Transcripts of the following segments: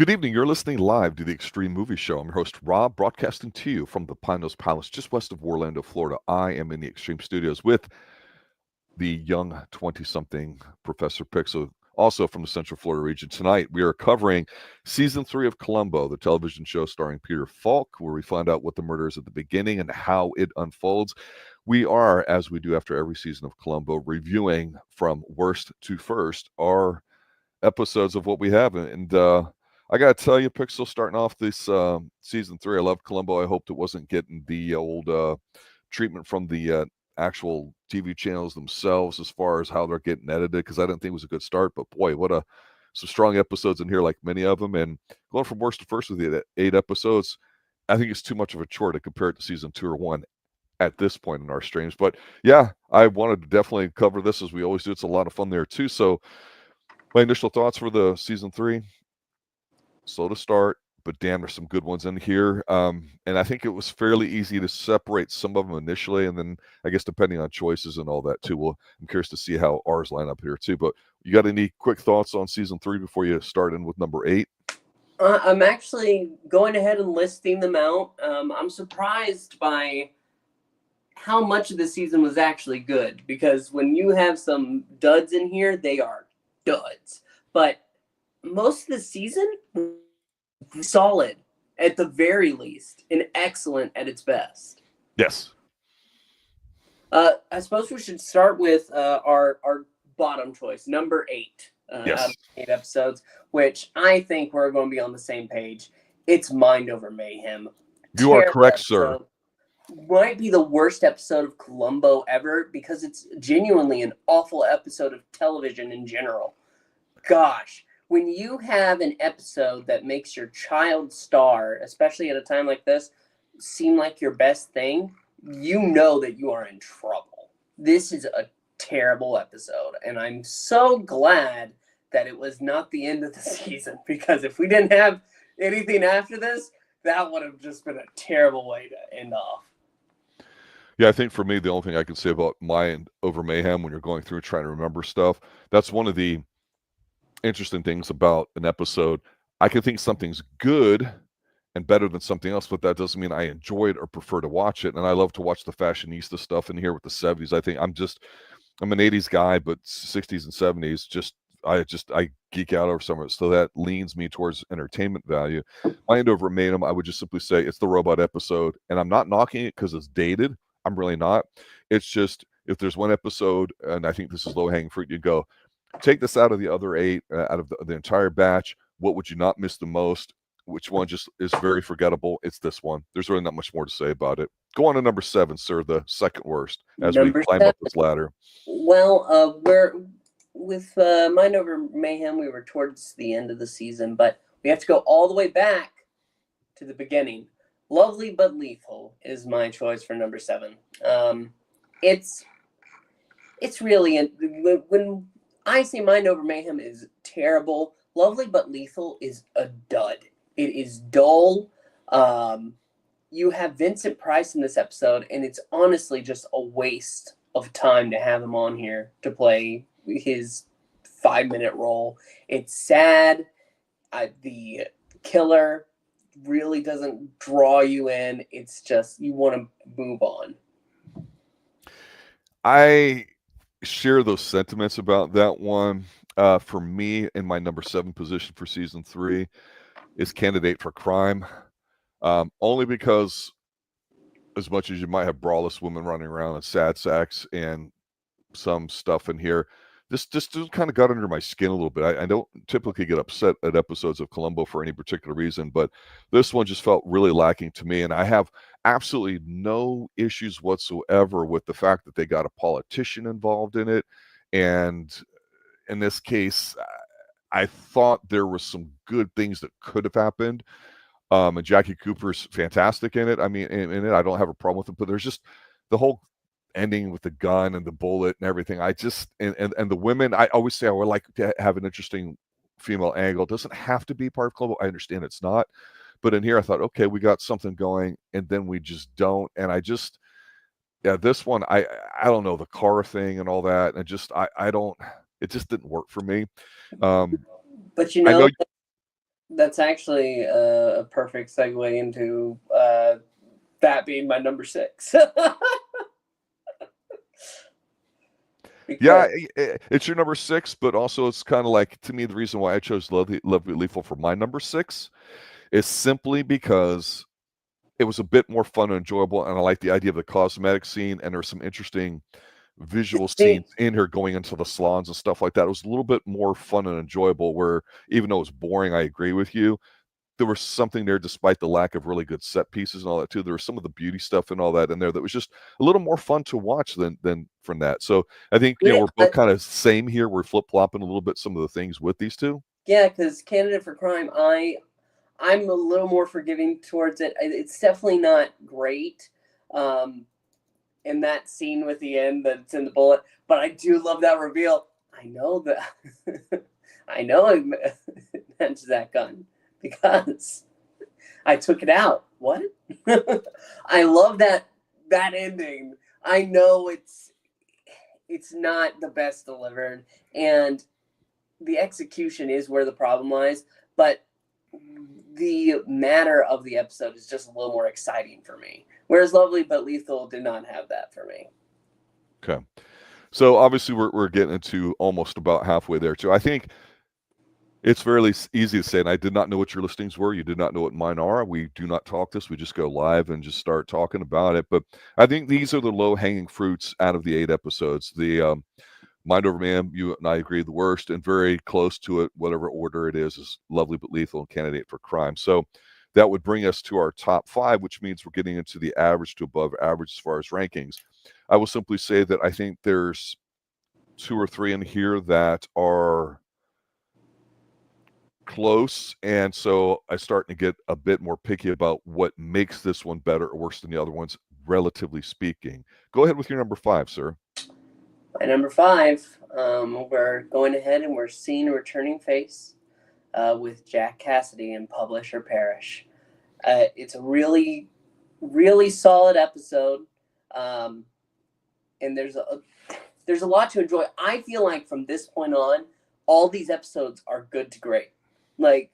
Good evening. You're listening live to the Xtreme Movie Show. I'm your host, Rob, broadcasting to you from the Pine Hills Palace just west of Orlando, Florida. I am in the Xtreme Studios with the young 20-something Professor Pixel, also from the Central Florida region. Tonight, we are covering Season 3 of Columbo, the television show starring Peter Falk, where we find out what the murder is at the beginning and how it unfolds. We are, as we do after every season of Columbo, reviewing from worst to first our episodes of what we have. And I got to tell you, Pixel, starting off this Season 3, I loved Columbo. I hoped it wasn't getting the old treatment from the actual TV channels themselves as far as how they're getting edited, because I didn't think it was a good start. But boy, some strong episodes in here, like many of them. And going from worst to first with the 8 episodes, I think it's too much of a chore to compare it to Season 2 or 1 at this point in our streams. But yeah, I wanted to definitely cover this as we always do. It's a lot of fun there too. So my initial thoughts for the Season 3, slow to start, but damn, there's some good ones in here. And I think it was fairly easy to separate some of them initially, and then I guess depending on choices and all that too. I'm curious to see how ours line up here too. But you got any quick thoughts on Season 3 before you start in with number 8? I'm actually going ahead and listing them out. I'm surprised by how much of the season was actually good, because when you have some duds in here, they are duds. But most of the season, solid at the very least, and excellent at its best. Yes. I suppose we should start with our bottom choice, number 8. Yes. Out of 8 episodes, which I think we're going to be on the same page. It's Mind Over Mayhem. You are correct, sir. Might be the worst episode of Columbo ever, because it's genuinely an awful episode of television in general. Gosh, when you have an episode that makes your child star, especially at a time like this, seem like your best thing, you know that you are in trouble. This is a terrible episode, and I'm so glad that it was not the end of the season, because if we didn't have anything after this, that would have just been a terrible way to end off. Yeah, I think for me, the only thing I can say about Mind Over Mayhem, when you're going through trying to remember stuff, that's one of the interesting things about an episode. I can think something's good and better than something else, but that doesn't mean I enjoy it or prefer to watch it. And I love to watch the fashionista stuff in here with the 70s. I think I'm an 80s guy, but 60s and 70s, I geek out over some of it. So that leans me towards entertainment value. Mind Over Mayhem, I would just simply say it's the robot episode, and I'm not knocking it because it's dated. I'm really not. It's just, if there's one episode, and I think this is low-hanging fruit, you go, take this out of the other 8, out of the entire batch. What would you not miss the most? Which one just is very forgettable? It's this one. There's really not much more to say about it. Go on to number 7, sir, the second worst, as we climb up this ladder. Well, we're with Mind Over Mayhem. We were towards the end of the season, but we have to go all the way back to the beginning. Lovely but Lethal is my choice for number 7. It's really, when I say Mind Over Mayhem is terrible, Lovely but Lethal is a dud. It is dull. You have Vincent Price in this episode, and it's honestly just a waste of time to have him on here to play his 5-minute role. It's sad. The killer really doesn't draw you in. It's just, you want to move on. I share those sentiments about that one. For me, in my number 7 position for Season 3 is Candidate for Crime. Only because, as much as you might have braless women running around in sad sacks and some stuff in here, this just kind of got under my skin a little bit. I don't typically get upset at episodes of Columbo for any particular reason, but this one just felt really lacking to me. And I have absolutely no issues whatsoever with the fact that they got a politician involved in it. And in this case, I thought there was some good things that could have happened. And Jackie Cooper's fantastic in it. I mean, in it, I don't have a problem with it, but there's just the whole ending with the gun and the bullet and everything. I just, and the women, I always say I would like to have an interesting female angle. It doesn't have to be part of Columbo. I understand it's not, but in here I thought, okay, we got something going, and then we just don't. And I just, yeah, this one, I don't know, the car thing and all that, and it just didn't work for me. But you know, That's actually a perfect segue into that being my number 6. Yeah, Because it's your number 6, but also it's kind of like, to me, the reason why I chose Lovely Lethal for my number 6 is simply because it was a bit more fun and enjoyable, and I like the idea of the cosmetic scene, and there's some interesting visual see, scenes in here going into the salons and stuff like that. It was a little bit more fun and enjoyable, where even though it was boring, I agree with you, there was something there despite the lack of really good set pieces and all that too. There was some of the beauty stuff and all that in there that was just a little more fun to watch than from that. So I think, yeah, we're both kind of same here. We're flip-flopping a little bit some of the things with these two. yeah, because Candidate for Crime, I'm a little more forgiving towards it. It's definitely not great. In that scene with the end that's in the bullet, but I do love that reveal. I know that I know I meant that gun because I took it out. What? I love that ending. I know it's not the best delivered, and the execution is where the problem lies, but the matter of the episode is just a little more exciting for me. Whereas Lovely but Lethal did not have that for me. Okay. So obviously we're getting into almost about halfway there too. I think it's fairly easy to say, and I did not know what your listings were. You did not know what mine are. We do not talk this. We just go live and just start talking about it. But I think these are the low-hanging fruits out of the 8 episodes. The Mind Over Man, you and I agree, the worst, and very close to it, whatever order it is Lovely but Lethal and Candidate for Crime. So that would bring us to our top 5, which means we're getting into the average to above average as far as rankings. I will simply say that I think there's 2 or 3 in here that are close, and so I start to get a bit more picky about what makes this one better or worse than the other ones, relatively speaking. Go ahead with your number 5, sir. My number 5, we're going ahead and we're seeing a returning face with Jack Cassidy in Publish or Perish. It's a really, really solid episode, and there's a lot to enjoy. I feel like from this point on, all these episodes are good to great. Like,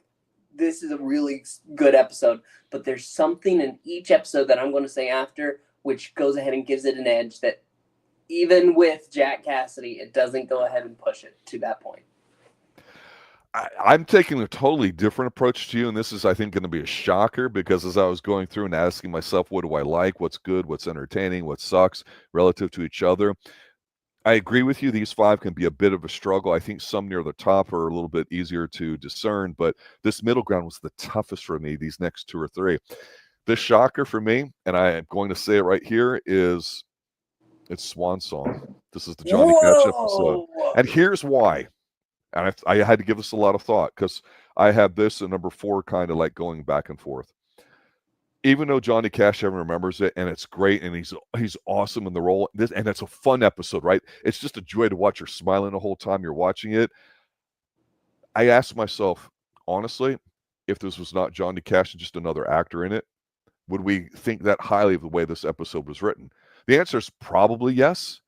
this is a really good episode, but there's something in each episode that I'm going to say after, which goes ahead and gives it an edge that even with Jack Cassidy, it doesn't go ahead and push it to that point. I'm taking a totally different approach to you, and this is, I think, going to be a shocker, because as I was going through and asking myself, what do I like, what's good, what's entertaining, what sucks relative to each other, I agree with you. These 5 can be a bit of a struggle. I think some near the top are a little bit easier to discern, but this middle ground was the toughest for me, these next 2 or 3. The shocker for me, and I am going to say it right here, is it's Swan Song. This is the Johnny Cash episode. Whoa! And here's why. And I had to give this a lot of thought, because I had this and number 4 kind of like going back and forth. Even though Johnny Cash, everyone remembers it, and it's great, and he's awesome in the role, and it's a fun episode, right? It's just a joy to watch her smiling the whole time you're watching it. I asked myself, honestly, if this was not Johnny Cash and just another actor in it, would we think that highly of the way this episode was written? The answer is probably yes.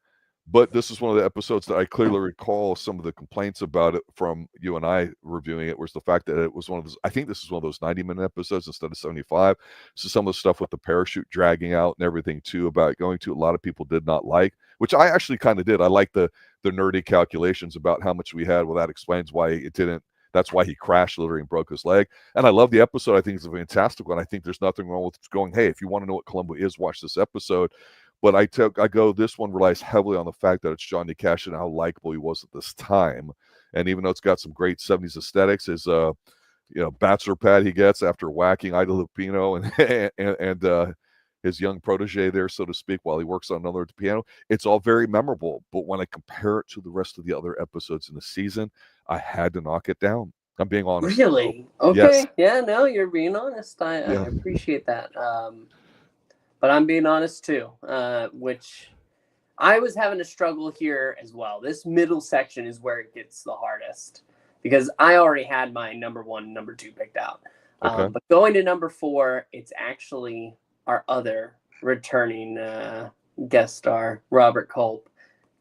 But this is one of the episodes that I clearly recall some of the complaints about it from you and I reviewing it, was the fact that it was one of those, I think this is one of those 90-minute episodes instead of 75. So some of the stuff with the parachute dragging out and everything too about going to, a lot of people did not like, which I actually kind of did. I like the nerdy calculations about how much we had. Well, that explains why it didn't. That's why he crashed literally and broke his leg. And I love the episode. I think it's a fantastic one. I think there's nothing wrong with going, hey, if you want to know what Columbo is, watch this episode. But I go, this one relies heavily on the fact that it's Johnny Cash and how likable he was at this time. And even though it's got some great 70s aesthetics, his bachelor pad he gets after whacking Ida Lupino and his young protege there, so to speak, while he works on another piano, it's all very memorable. But when I compare it to the rest of the other episodes in the season, I had to knock it down. I'm being honest. Really? Okay. Yes. Yeah, no, you're being honest. I appreciate that. But I'm being honest too, which I was having a struggle here as well. This middle section is where it gets the hardest, because I already had my number 1, number 2 picked out. Okay. But going to number 4, it's actually our other returning guest star, Robert Culp,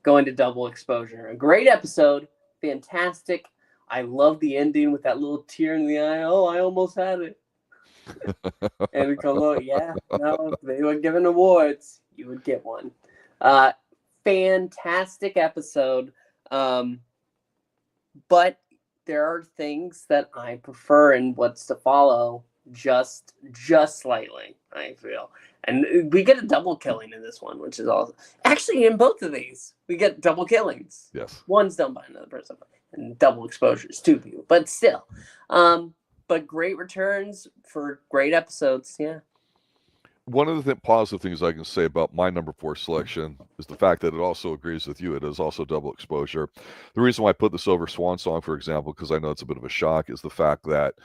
going to Double Exposure. A great episode, fantastic, I love the ending with that little tear in the eye. Oh, I almost had it. And Columbo, yeah, no, if they were given awards, you would get one. Fantastic episode. But there are things that I prefer in what's to follow just slightly, I feel. And we get a double killing in this one, which is awesome. Actually, in both of these, we get double killings. Yes. One's done by another person, and double exposures, two people. But still. But great returns for great episodes, yeah. One of the positive things I can say about my number 4 selection is the fact that it also agrees with you. It is also double exposure. The reason why I put this over Swan Song, for example, because I know it's a bit of a shock, is the fact that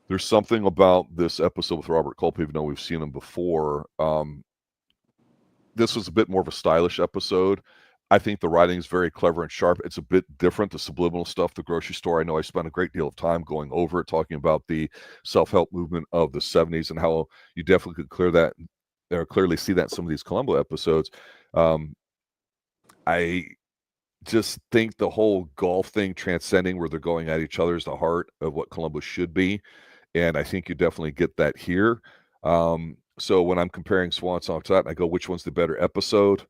there's something about this episode with Robert Culp, even though we've seen him before. This was a bit more of a stylish episode. I think the writing is very clever and sharp. It's a bit different, the subliminal stuff, the grocery store. I know I spent a great deal of time going over it, talking about the self-help movement of the 70s and how you definitely could clearly see that in some of these Columbo episodes. I just think the whole golf thing transcending where they're going at each other is the heart of what Columbo should be. And I think you definitely get that here. So when I'm comparing Swan Song to that, I go, which one's the better episode?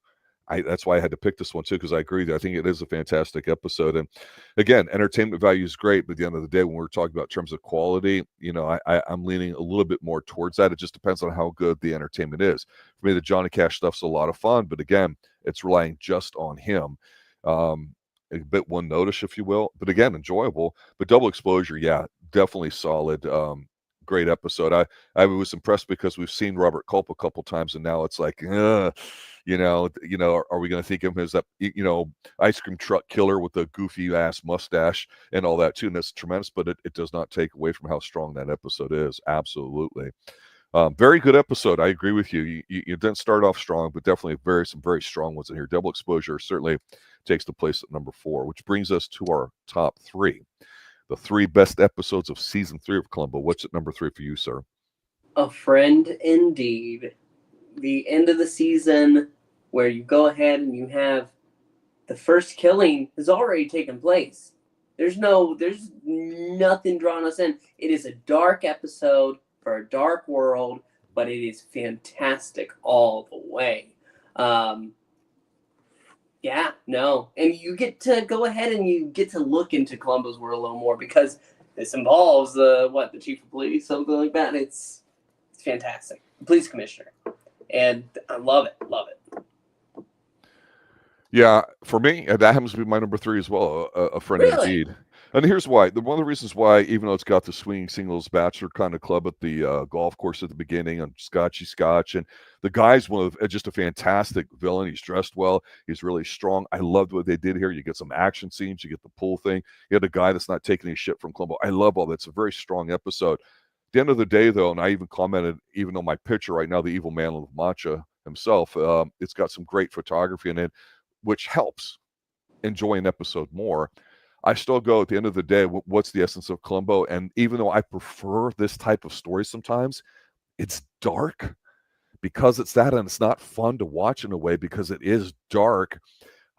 That's why I had to pick this one too, because I agree that I think it is a fantastic episode. And again, entertainment value is great, but at the end of the day, when we're talking about terms of quality, I'm leaning a little bit more towards that. It just depends on how good the entertainment is. For me, the Johnny Cash stuff's a lot of fun, but again, it's relying just on him. A bit one notice, if you will, but again, enjoyable. But double exposure, yeah, definitely solid. Great episode. I was impressed because we've seen Robert Culp a couple times, and now it's like, are we going to think of him as that, ice cream truck killer with the goofy ass mustache and all that too? And that's tremendous, but it does not take away from how strong that episode is. Absolutely. Very good episode. I agree with you. You didn't start off strong, but definitely some very strong ones in here. Double exposure certainly takes the place at number 4, which brings us to our top 3. The 3 best episodes of season 3 of Columbo. What's at number 3 for you, sir? A Friend Indeed. The end of the season where you go ahead and you have the first killing has already taken place. There's nothing drawing us in. It is a dark episode for a dark world, but it is fantastic all the way. And you get to go ahead and you get to look into Columbo's world a little more because this involves the chief of police, something like that. It's fantastic. The police commissioner, and I love it. Yeah, for me, that happens to be my number 3 as well. A Friend Really? Indeed. And here's why. One of the reasons why, even though it's got the swinging singles bachelor kind of club at the golf course at the beginning on Scotchy Scotch, and the guy's just a fantastic villain. He's dressed well. He's really strong. I loved what they did here. You get some action scenes. You get the pool thing. You had a guy that's not taking any shit from Columbo. I love all that. It's a very strong episode. At the end of the day, though, and I even commented, even on my picture right now, the evil man of Matcha himself, it's got some great photography in it, which helps enjoy an episode more. I still go, at the end of the day, what's the essence of Columbo? And even though I prefer this type of story sometimes, it's dark because it's that, and it's not fun to watch in a way because it is dark.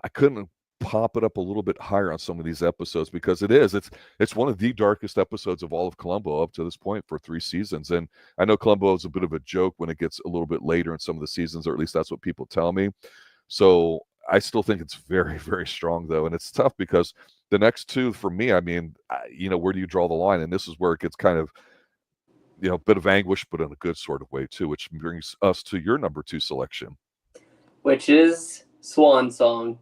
I couldn't pop it up a little bit higher on some of these episodes because it's one of the darkest episodes of all of Columbo up to this point for 3 seasons. And I know Columbo is a bit of a joke when it gets a little bit later in some of the seasons, or at least that's what people tell me. So I still think it's very, very strong, though. And it's tough because the next 2, for me, I mean, where do you draw the line? And this is where it gets kind of, a bit of anguish, but in a good sort of way, too, which brings us to your number 2 selection. Which is Swan Song.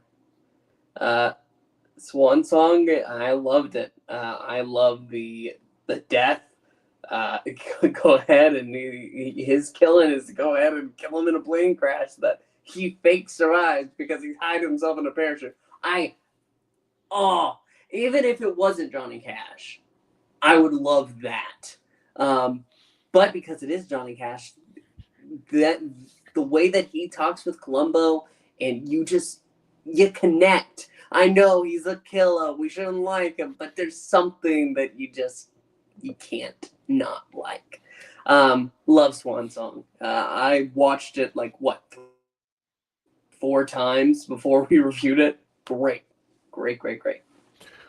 Swan Song, I loved it. I love the death. Go ahead and his killing is to go ahead and kill him in a plane crash that he fake survives because he hid himself in a parachute. Even if it wasn't Johnny Cash, I would love that. But because it is Johnny Cash, that the way that he talks with Columbo and you connect. I know he's a killer. We shouldn't like him, but there's something that you can't not like. Love Swan Song. I watched it 4 times before we reviewed it. Great.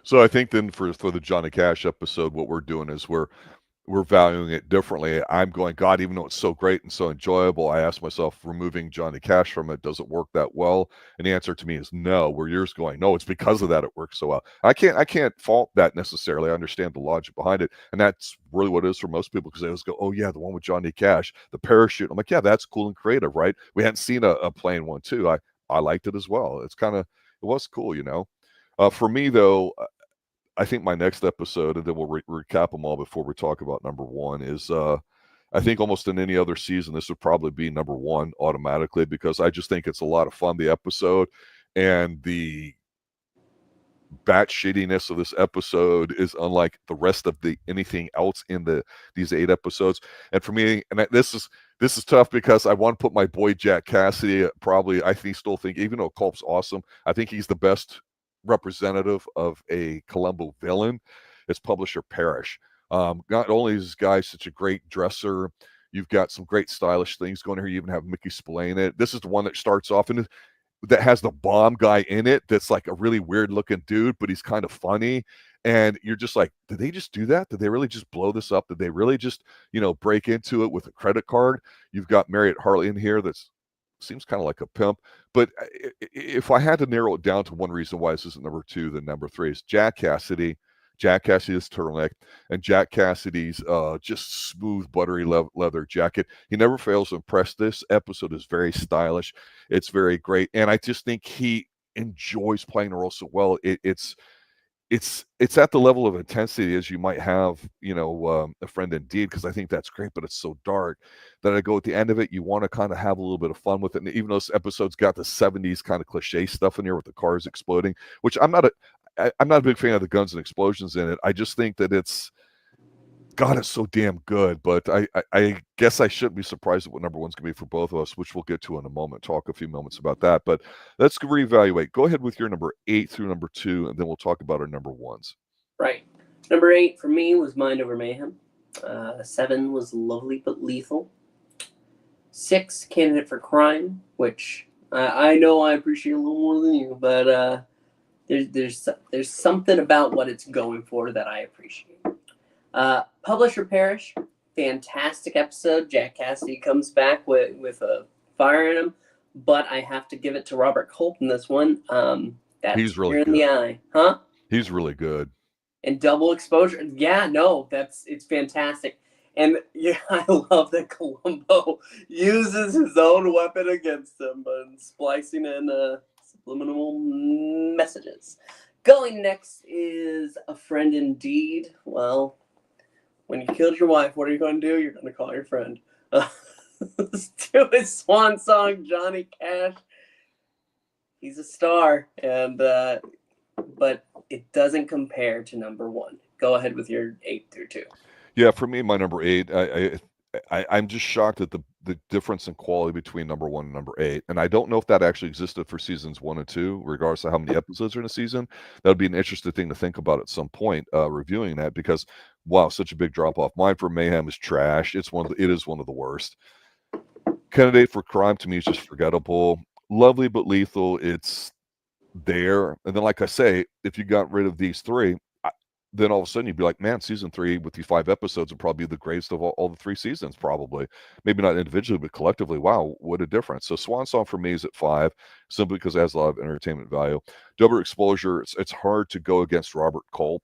So I think then for the Johnny Cash episode, what we're doing is we're valuing it differently. I'm going, God, even though it's so great and so enjoyable, I ask myself, removing Johnny Cash from it, does it work that well? And the answer to me is no. Where yours going, no, it's because of that it works so well. I can't fault that necessarily. I understand the logic behind it, and that's really what it is for most people, because they always go, oh yeah, the one with Johnny Cash, the parachute. I'm like, yeah, that's cool and creative, right? We hadn't seen a plane one too. I liked it as well. It was cool, you know. For me though, I think my next episode, and then we'll recap them all before we talk about number one, is I think almost in any other season, this would probably be number one automatically, because I just think it's a lot of fun, the episode, and the bat shittiness of this episode is unlike the rest of anything else in these 8 episodes. And for me, and this is tough, because I want to put my boy Jack Cassidy, probably, still think, even though Culp's awesome, I think he's the best representative of a Columbo villain. It's Publisher Parrish. Not only is this guy such a great dresser, you've got some great stylish things going here. You even have Mickey Spillane in it. This is the one that starts off and that has the bomb guy in it. That's like a really weird looking dude, but he's kind of funny. And you're just like, did they just do that? Did they really just blow this up? Did they really just, break into it with a credit card? You've got Marriott Hartley in here that's seems kind of like a pimp. But if I had to narrow it down to one reason why this isn't number 2, then number 3 is Jack Cassidy. Jack Cassidy's turtleneck and Jack Cassidy's just smooth, buttery leather jacket. He never fails to impress. This episode is very stylish. It's very great. And I just think he enjoys playing the role so well. It's at the level of intensity as you might have, A Friend Indeed, because I think that's great, but it's so dark that I go at the end of it, you want to kind of have a little bit of fun with it. And even though this episode's got the 70s kind of cliche stuff in here with the cars exploding, which I'm not a big fan of the guns and explosions in it. I just think that it's so damn good. But I guess I shouldn't be surprised at what number one's going to be for both of us, which we'll get to in a moment. Talk a few moments about that. But let's reevaluate. Go ahead with your number 8 through number 2, and then we'll talk about our number ones. Right. Number 8 for me was Mind Over Mayhem. 7 was Lovely but Lethal. 6, Candidate for Crime, which I know I appreciate a little more than you, but there's something about what it's going for that I appreciate. Publisher Parrish, fantastic episode. Jack Cassidy comes back with a fire in him, but I have to give it to Robert Culp in this one. That's He's really good. In the eye, huh? He's really good. And double exposure, yeah, no, it's fantastic. And yeah, I love that Columbo uses his own weapon against him, but splicing in subliminal messages. Going next is A Friend Indeed. Well, when you killed your wife, what are you going to do? You're going to call your friend. Let's do his swan song, Johnny Cash. He's a star, and but it doesn't compare to number 1. Go ahead with your 8 through 2. Yeah, for me, my number 8, I'm just shocked at the difference in quality between number 1 and number 8. And I don't know if that actually existed for seasons 1 and 2, regardless of how many episodes are in a season. That would be an interesting thing to think about at some point, reviewing that, because wow, such a big drop off. Mine for Mayhem is trash. It is one of the worst. Candidate for Crime to me is just forgettable. Lovely but Lethal, it's there. And then, like I say, if you got rid of these 3, then all of a sudden you'd be like, man, season 3 with these 5 episodes would probably be the greatest of all the 3 seasons, probably. Maybe not individually, but collectively. Wow, what a difference. So Swan Song for me is at 5, simply because it has a lot of entertainment value. Double Exposure, it's hard to go against Robert Culp.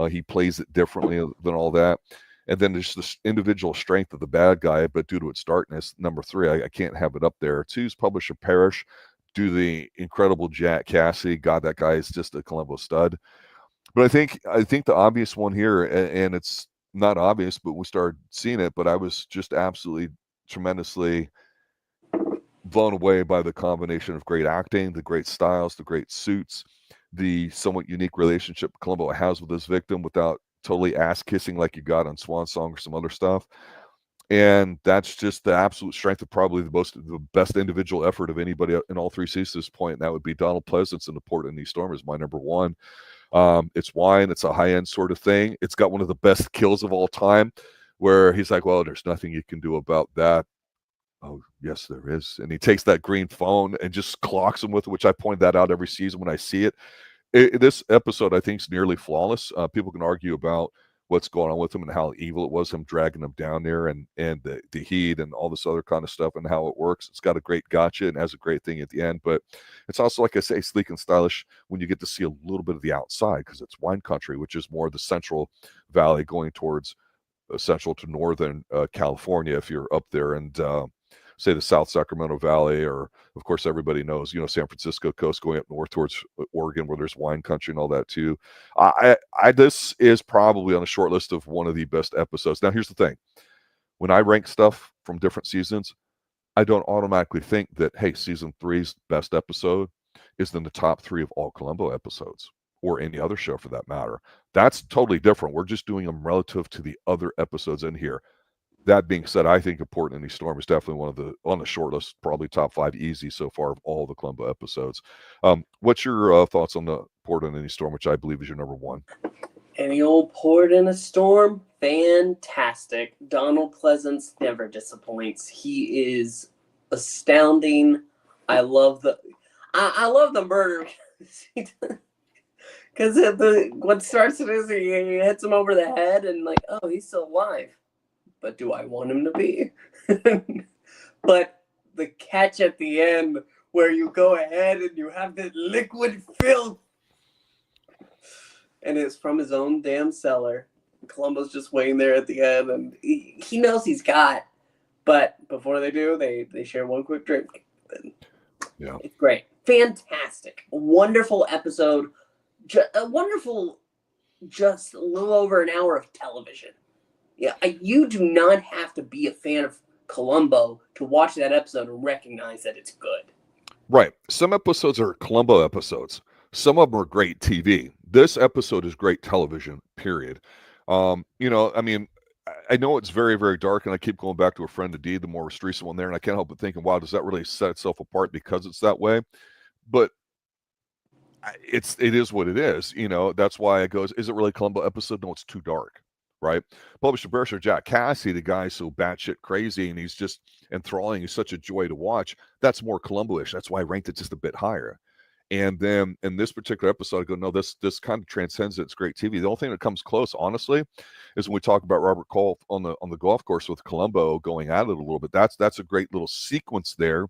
He plays it differently than all that. And then there's this individual strength of the bad guy, but due to its darkness, number 3, I can't have it up there. 2 is Publisher Parrish, due to the incredible Jack Cassidy. God, that guy is just a Columbo stud. But I think the obvious one here, and it's not obvious, but we started seeing it, but I was just absolutely tremendously blown away by the combination of great acting, the great styles, the great suits, the somewhat unique relationship Columbo has with his victim without totally ass-kissing like you got on Swan Song or some other stuff. And that's just the absolute strength of probably the best individual effort of anybody in all 3 seasons at this point, and that would be Donald Pleasence in The Port in the Storm is my number 1. It's wine. It's a high-end sort of thing. It's got one of the best kills of all time, where he's like, well, there's nothing you can do about that. Oh, yes, there is. And he takes that green phone and just clocks him with it, which I point that out every season when I see it. This episode, I think, is nearly flawless. People can argue about what's going on with him and how evil it was, him dragging him down there, and the heat and all this other kind of stuff and how it works. It's got a great gotcha and has a great thing at the end, but it's also, like I say, sleek and stylish when you get to see a little bit of the outside, because it's wine country, which is more the Central Valley going towards central to northern California if you're up there, and say the South Sacramento Valley, or of course everybody knows, San Francisco coast going up north towards Oregon, where there's wine country and all that too. This is probably on a short list of one of the best episodes. Now, here's the thing: when I rank stuff from different seasons, I don't automatically think that, hey, season 3's best episode is in the top 3 of all Columbo episodes, or any other show for that matter. That's totally different. We're just doing them relative to the other episodes in here. That being said, I think Important Any Storm is definitely one of the, on the short list, probably top 5 easy so far of all the Columbo episodes. What's your thoughts on the Important Any Storm, which I believe is your number 1? Any old Port in a Storm, fantastic. Donald Pleasence never disappoints. He is astounding. I love the murder, because what starts it is he hits him over the head and like, oh, he's still alive. But do I want him to be? But the catch at the end where you go ahead and you have this liquid filth, and it's from his own damn cellar. Columbo's just waiting there at the end, and he knows he's got. But before they do, they share one quick drink. Yeah, it's great, fantastic, wonderful episode, a wonderful, just a little over an hour of television. Yeah, you do not have to be a fan of Columbo to watch that episode and recognize that it's good. Right. Some episodes are Columbo episodes. Some of them are great TV. This episode is great television, period. I mean, I know it's very, very dark, and I keep going back to A Friend of D, the more recent one there, and I can't help but thinking, wow, does that really set itself apart because it's that way? But it is what it is. That's why it goes, is it really a Columbo episode? No, it's too dark. Right? Publisher Barrister Jack Cassidy, the guy's so batshit crazy and he's just enthralling. He's such a joy to watch. That's more Columbo-ish. That's why I ranked it just a bit higher. And then in this particular episode, I go, no, this kind of transcends its great TV. The only thing that comes close, honestly, is when we talk about Robert Cole on the golf course with Columbo going at it a little bit. That's a great little sequence there.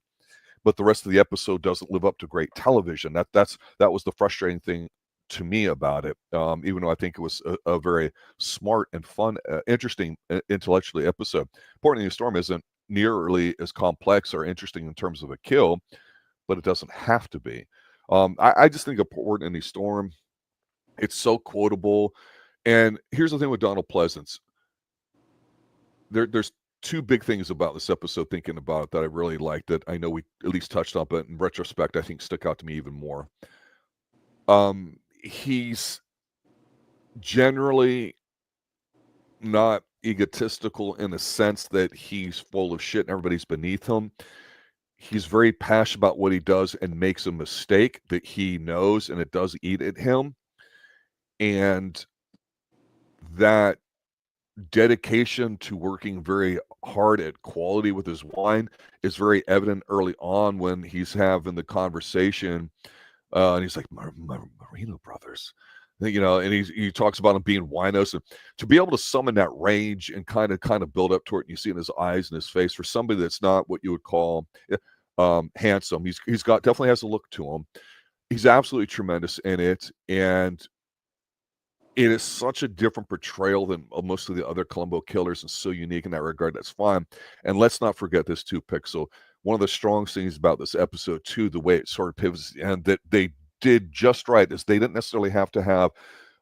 But the rest of the episode doesn't live up to great television. That was the frustrating thing to me about it, even though I think it was a very smart and fun, interesting, intellectually episode. Important in the Storm isn't nearly as complex or interesting in terms of a kill, but it doesn't have to be. I just think Important in the Storm, it's so quotable. And here's the thing with Donald Pleasence. There's 2 big things about this episode, thinking about it, that I really like, that I know we at least touched on, but in retrospect, I think stick out to me even more. He's generally not egotistical in the sense that he's full of shit and everybody's beneath him. He's very passionate about what he does and makes a mistake that he knows, and it does eat at him. And that dedication to working very hard at quality with his wine is very evident early on when he's having the conversation. And he's like, Marino Brothers, and he talks about him being winos, and to be able to summon that range and kind of build up to it, and you see in his eyes and his face, for somebody that's not what you would call handsome. He's got, definitely has a look to him. He's absolutely tremendous in it, and it is such a different portrayal than most of the other Columbo killers, and so unique in that regard. That's fine. And let's not forget this too, Pixel. One of the strong things about this episode too, the way it sort of pivots, and that they did just right, is they didn't necessarily have to have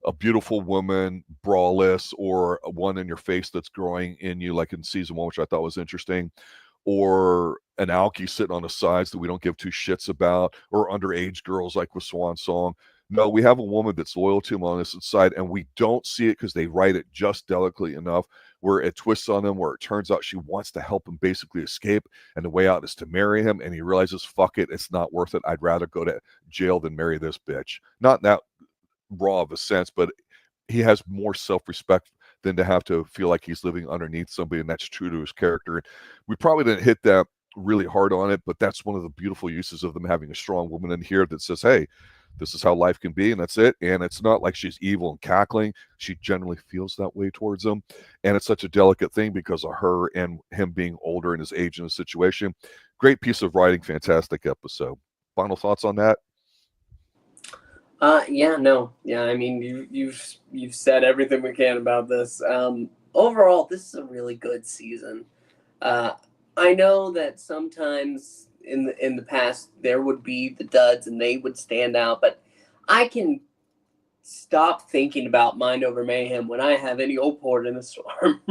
a beautiful woman braless, or a one in your face that's growing in you, like in season 1, which I thought was interesting, or an alky sitting on the sides that we don't give 2 shits about, or underage girls like with Swan Song. No, we have a woman that's loyal to him on this side, and we don't see it because they write it just delicately enough where it twists on him, where it turns out she wants to help him basically escape, and the way out is to marry him, and he realizes, fuck it, it's not worth it. I'd rather go to jail than marry this bitch. Not in that raw of a sense, but he has more self-respect than to have to feel like he's living underneath somebody, and that's true to his character. We probably didn't hit that really hard on it, but that's one of the beautiful uses of them having a strong woman in here that says, hey, this is how life can be, and that's it. And it's not like she's evil and cackling. She generally feels that way towards him, and it's such a delicate thing because of her and him being older and his age in the situation. Great piece of writing, fantastic episode. Final thoughts on that? Yeah. I mean, you've said everything we can about this. Overall, this is a really good season. I know that sometimes in the past there would be the duds and they would stand out, but I can stop thinking about Mind Over Mayhem when I have any old port in the storm.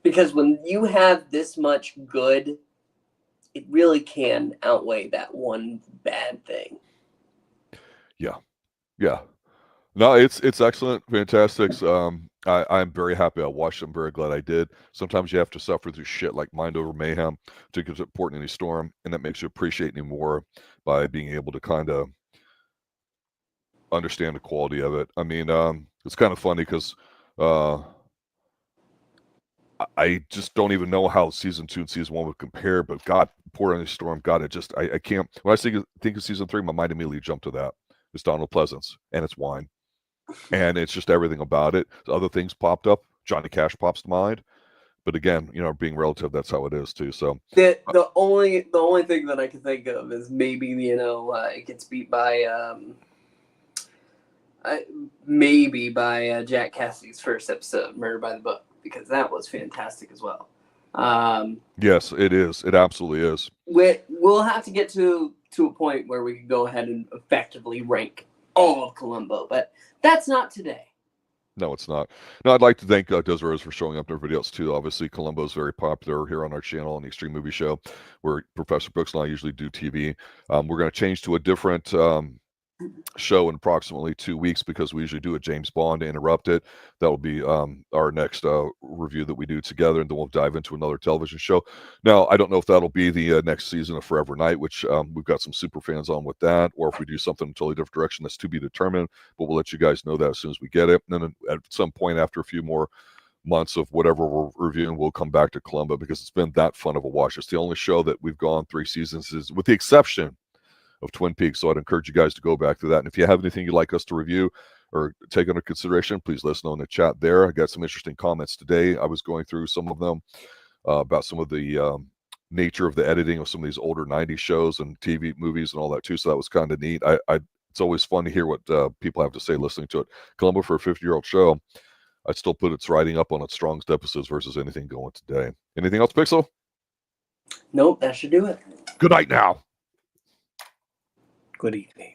Because when you have this much good, it really can outweigh that one bad thing. Yeah. No, it's excellent, fantastic. I'm very happy I watched. I'm very glad I did. Sometimes you have to suffer through shit like Mind Over Mayhem to get to Port in any storm, and that makes you appreciate me more by being able to kind of understand the quality of it. I mean, it's kind of funny because I just don't even know how season 2 and season 1 would compare. But God, Port in any storm, God, I can't. When I think of season 3, my mind immediately jumped to that. It's Donald Pleasence, and it's wine. And it's just everything about it. Other things popped up. Johnny Cash pops to mind, but again, being relative, that's how it is too. So the only thing that I can think of is maybe it gets beat by Jack Cassidy's first episode, Murder by the Book, because that was fantastic as well. Yes, it is. It absolutely is. We'll have to get to a point where we can go ahead and effectively rank all of Columbo, but that's not today. No, it's not. No, I'd like to thank Desiree for showing up in our videos too. Obviously, Columbo is very popular here on our channel on the Xtreme Movie Show, where Professor Brooks and I usually do TV. We're going to change to a different show in approximately 2 weeks because we usually do a James Bond to interrupt it. That will be our next review that we do together, and then we'll dive into another television show. Now, I don't know if that'll be the next season of Forever Night, which we've got some super fans on with that, or if we do something in a totally different direction. That's to be determined, but we'll let you guys know that as soon as we get it. And then at some point after a few more months of whatever we're reviewing, we'll come back to Columbo because it's been that fun of a watch. It's the only show that we've gone 3 seasons, is with the exception of Twin Peaks. So I'd encourage you guys to go back to that. And if you have anything you'd like us to review or take under consideration, please let us know in the chat there. I got some interesting comments today. I was going through some of them about some of the nature of the editing of some of these older 90s shows and TV movies and all that too. So that was kind of neat. It's always fun to hear what people have to say listening to it. Columbo, for a 50-year-old show, I'd still put its writing up on its strongest episodes versus anything going today. Anything else, Pixel? Nope, that should do it. Good night now. Good evening.